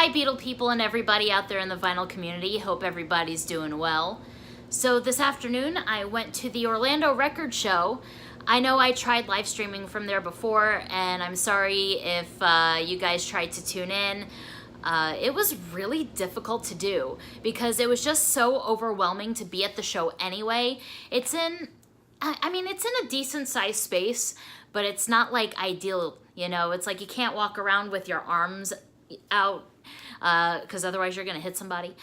Hi Beatle people and everybody out there in the vinyl community. Hope everybody's doing well. So this afternoon I went to the Orlando Record Show. I know I tried live streaming from there before, and I'm sorry if you guys tried to tune in. It was really difficult to do because it was just so overwhelming to be at the show anyway. It's in a decent sized space, but it's not like ideal, you know? It's like you can't walk around with your arms out because otherwise you're gonna hit somebody.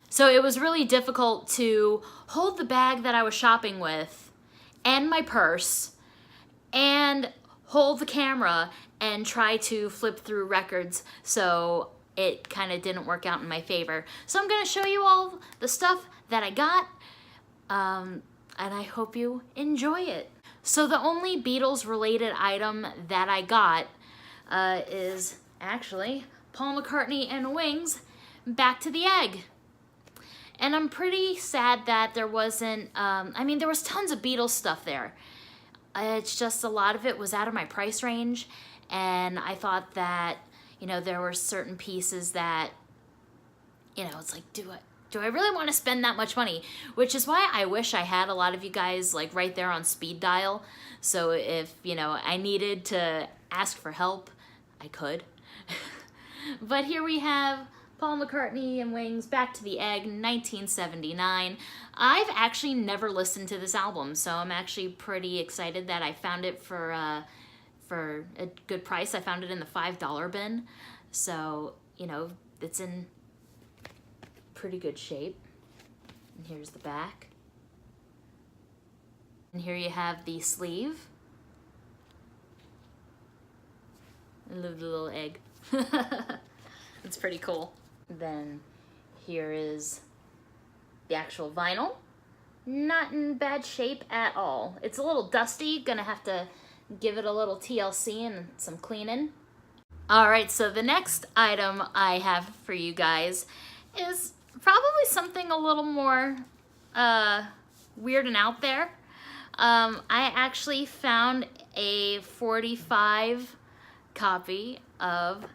So it was really difficult to hold the bag that I was shopping with and my purse and hold the camera and try to flip through records, so it kind of didn't work out in my favor. So I'm gonna show you all the stuff that I got, and I hope you enjoy it. So the only Beatles related item that I got is actually Paul McCartney and Wings, Back to the Egg. And I'm pretty sad that there wasn't, there was tons of Beatles stuff there. It's just a lot of it was out of my price range, and I thought that, you know, there were certain pieces that, you know, it's like, do I really want to spend that much money? Which is why I wish I had a lot of you guys like right there on speed dial. So if, you know, I needed to ask for help, I could. But here we have Paul McCartney and Wings, Back to the Egg, 1979. I've actually never listened to this album, so I'm actually pretty excited that I found it for a good price. I found it in the $5 bin, so, you know, it's in pretty good shape. And here's the back. And here you have the sleeve. I love the little egg. It's pretty cool. Then here is the actual vinyl. Not in bad shape at all. It's a little dusty. Gonna have to give it a little TLC and some cleaning. All right, so the next item I have for you guys is probably something a little more weird and out there. I actually found a 45 copy of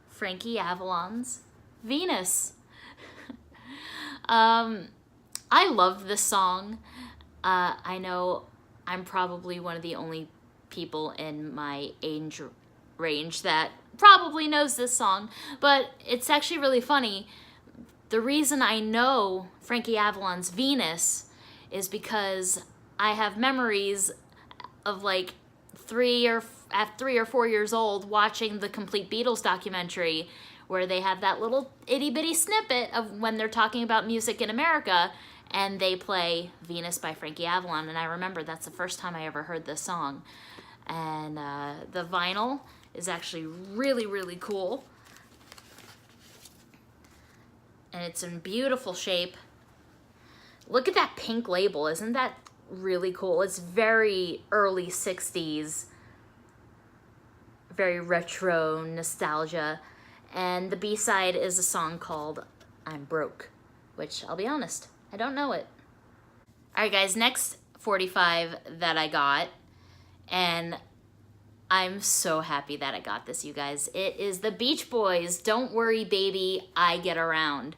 Frankie Avalon's Venus. I love this song. I know I'm probably one of the only people in my age range that probably knows this song, but it's actually really funny. The reason I know Frankie Avalon's Venus is because I have memories of like 3 or 4 years old watching the complete Beatles documentary where they have that little itty bitty snippet of when they're talking about music in America and they play Venus by Frankie Avalon, and I remember that's the first time I ever heard this song. And the vinyl is actually really, really cool. And it's in beautiful shape. Look at that pink label. Isn't that really cool? It's very early 60s, very retro nostalgia. And the B-side is a song called I'm Broke, which I'll be honest, I don't know it. All right, guys, next 45 that I got, and I'm so happy that I got this, you guys. It is the Beach Boys, Don't Worry Baby, I Get Around.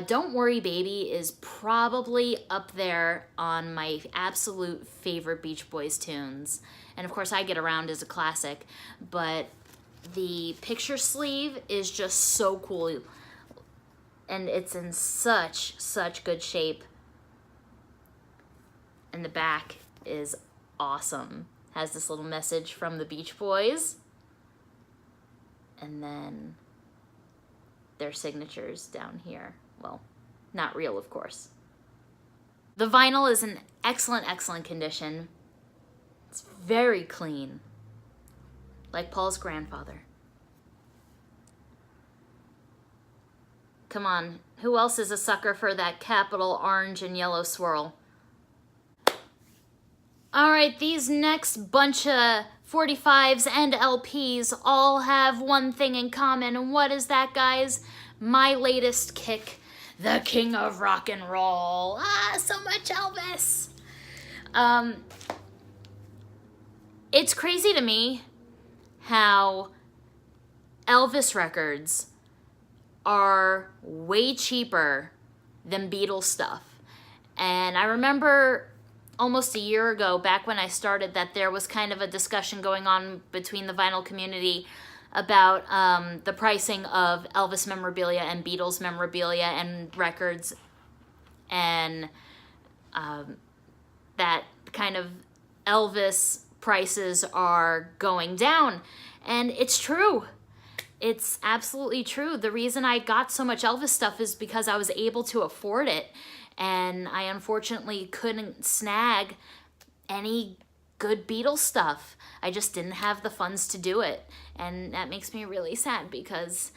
Don't Worry Baby is probably up there on my absolute favorite Beach Boys tunes. And of course, I Get Around is a classic, but the picture sleeve is just so cool. And it's in such good shape. And the back is awesome. Has this little message from the Beach Boys. And then their signatures down here. Well, not real, of course. The vinyl is in excellent condition. It's very clean, like Paul's grandfather. Come on, who else is a sucker for that capital orange and yellow swirl? All right, these next bunch of 45s and LPs all have one thing in common, and what is that, guys? My latest kick, the king of rock and roll. So much Elvis. It's crazy to me how Elvis records are way cheaper than Beatles stuff. And I remember almost a year ago, back when I started, that there was kind of a discussion going on between the vinyl community about the pricing of Elvis memorabilia and Beatles memorabilia and records, and that kind of Elvis prices are going down. And it's true. It's absolutely true. The reason I got so much Elvis stuff is because I was able to afford it, and I unfortunately couldn't snag any good Beatles stuff. I just didn't have the funds to do it, and that makes me really sad because,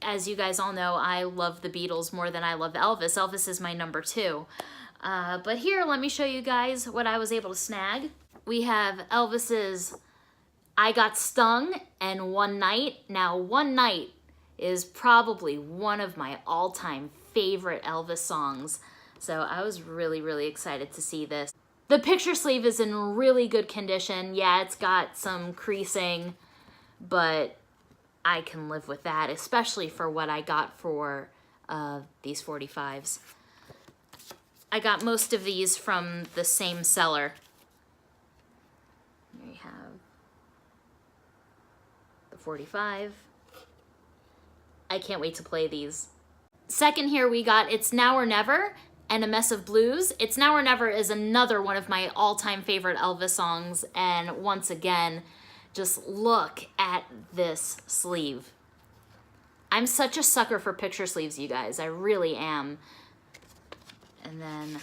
as you guys all know, I love the Beatles more than I love Elvis. Elvis is my number 2. But here, let me show you guys what I was able to snag. We have Elvis's I Got Stung and One Night. Now, One Night is probably one of my all-time favorite Elvis songs, so I was really, really excited to see this. The picture sleeve is in really good condition. Yeah, it's got some creasing, but I can live with that, especially for what I got for these 45s. I got most of these from the same seller. Here you have the 45. I can't wait to play these. Second here we got It's Now or Never and A Mess of Blues. It's Now or Never is another one of my all-time favorite Elvis songs, and once again, just look at this sleeve. I'm such a sucker for picture sleeves, you guys. I really am. And then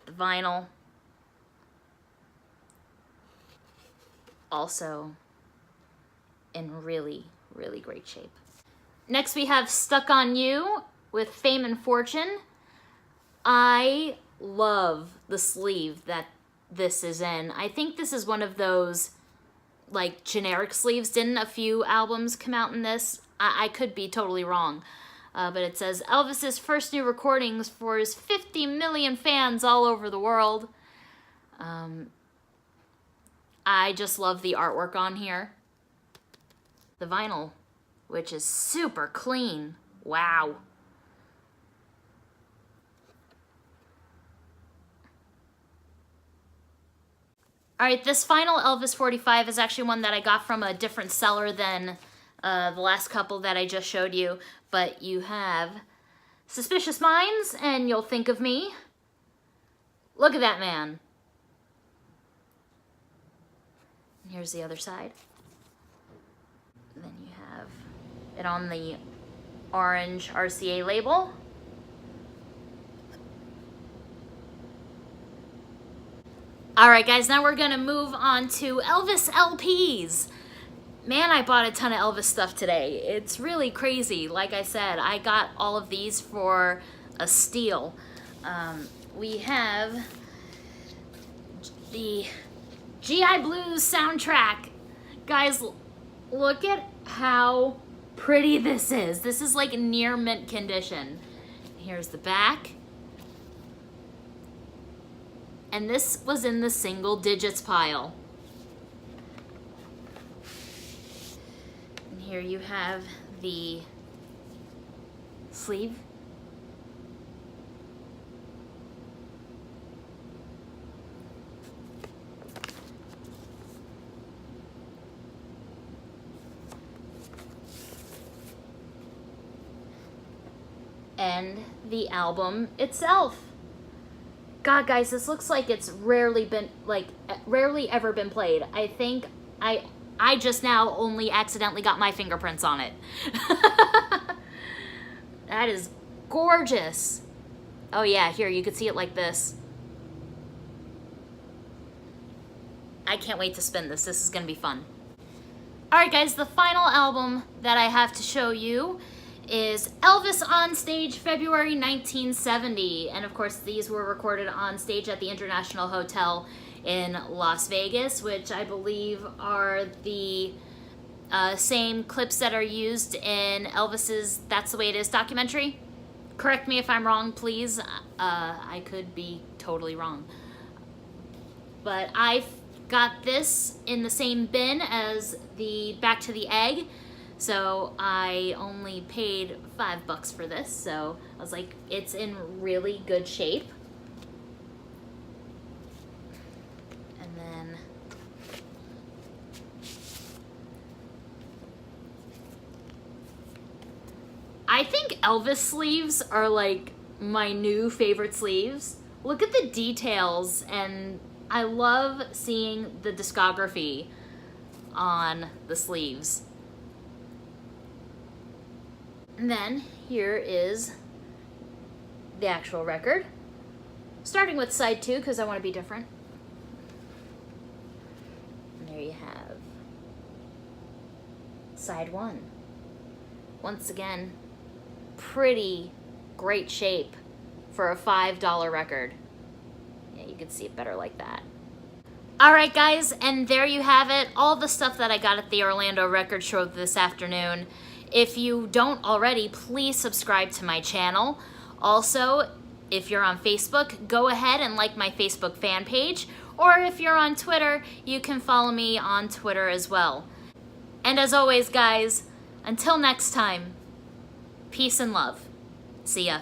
the vinyl. Also in really, really great shape. Next we have Stuck on You with Fame and Fortune. I love the sleeve that this is in. I think this is one of those like generic sleeves. Didn't a few albums come out in this? I could be totally wrong. But it says Elvis's first new recordings for his 50 million fans all over the world. I just love the artwork on here. The vinyl, which is super clean. Wow. All right, this final Elvis 45 is actually one that I got from a different seller than the last couple that I just showed you. But you have Suspicious Minds and You'll Think of Me. Look at that man. And here's the other side. And then you have it on the orange RCA label. All right, guys, now we're gonna move on to Elvis LPs. Man, I bought a ton of Elvis stuff today. It's really crazy. Like I said, I got all of these for a steal. We have the GI Blues soundtrack. Guys, look at how pretty this is. This is like near mint condition. Here's the back. And this was in the single digits pile. Here you have the sleeve. And the album itself. God, guys, this looks like it's rarely ever been played. I think I just now only accidentally got my fingerprints on it. That is gorgeous. Oh yeah, here, you could see it like this. I can't wait to spin this. This is gonna be fun. All right, guys, the final album that I have to show you is Elvis on Stage, February 1970. And of course, these were recorded on stage at the International Hotel in Las Vegas, which I believe are the same clips that are used in Elvis's That's the Way It Is documentary. Correct me if I'm wrong, please. I could be totally wrong. But I Got this in the same bin as the Back to the Egg, so I only paid $5 for this, so I was like, it's in really good shape. And then I think Elvis sleeves are like my new favorite sleeves. Look at the details, and I love seeing the discography on the sleeves. And then here is the actual record, starting with side 2 because I want to be different. And there you have side 1. Once again, pretty great shape for a $5 record. Yeah, you can see it better like that. Alright guys, and there you have it, all the stuff that I got at the Orlando Record Show this afternoon. If you don't already, please subscribe to my channel. Also, if you're on Facebook, go ahead and like my Facebook fan page, or if you're on Twitter, you can follow me on Twitter as well. And as always guys, until next time, peace and love. See ya.